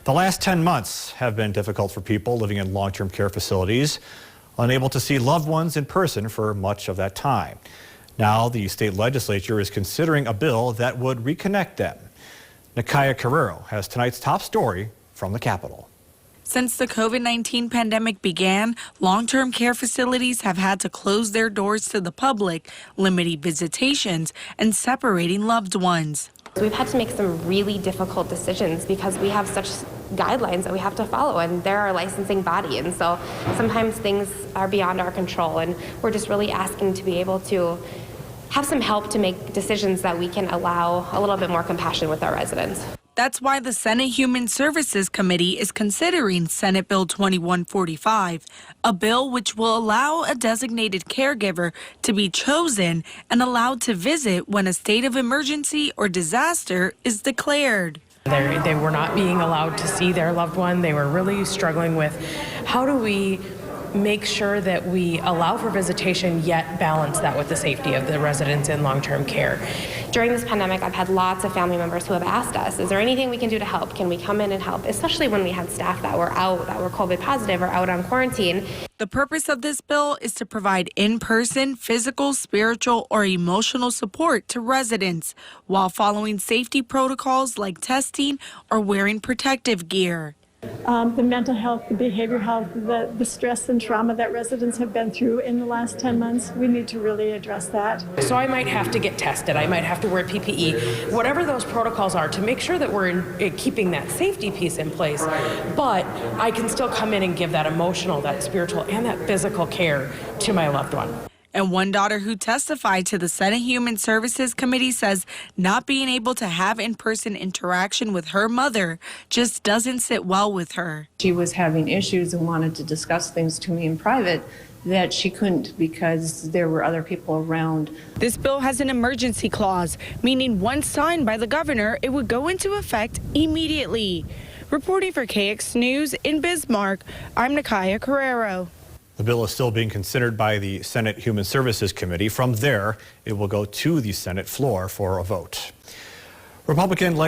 The last 10 months have been difficult for people living in long-term care facilities, unable to see loved ones in person for much of that time. Now the state legislature is considering a bill that would reconnect them. Nakaya Carrero has tonight's top story from the Capitol. Since the COVID-19 pandemic began, long-term care facilities have had to close their doors to the public, limiting visitations and separating loved ones. We've had to make some really difficult decisions because we have such guidelines that we have to follow, and they're our licensing body, and so sometimes things are beyond our control, and we're just really asking to be able to have some help to make decisions that we can allow a little bit more compassion with our residents. That's why the Senate Human Services Committee is considering Senate Bill 2145, a bill which will allow a designated caregiver to be chosen and allowed to visit when a state of emergency or disaster is declared. They were not being allowed to see their loved one. They were really struggling with how do we make sure that we allow for visitation yet balance that with the safety of the residents in long-term care. During this pandemic, I've had lots of family members who have asked us, is there anything we can do to help? Can we come in and help? Especially when we had staff that were out, that were COVID positive or out on quarantine. The purpose of this bill is to provide in-person, physical, spiritual, or emotional support to residents while following safety protocols like testing or wearing protective gear. The mental health, the behavioral health, the stress and trauma that residents have been through in the last 10 months, we need to really address that. So I might have to get tested. I might have to wear PPE, whatever those protocols are to make sure that we're keeping that safety piece in place. But I can still come in and give that emotional, that spiritual, and that physical care to my loved one. And one daughter who testified to the Senate Human Services Committee says not being able to have in-person interaction with her mother just doesn't sit well with her. She was having issues and wanted to discuss things to me in private that she couldn't because there were other people around. This bill has an emergency clause, meaning once signed by the governor, it would go into effect immediately. Reporting for KX News in Bismarck, I'm Nakaya Carrero. The bill is still being considered by the Senate Human Services Committee. From there, it will go to the Senate floor for a vote. Republican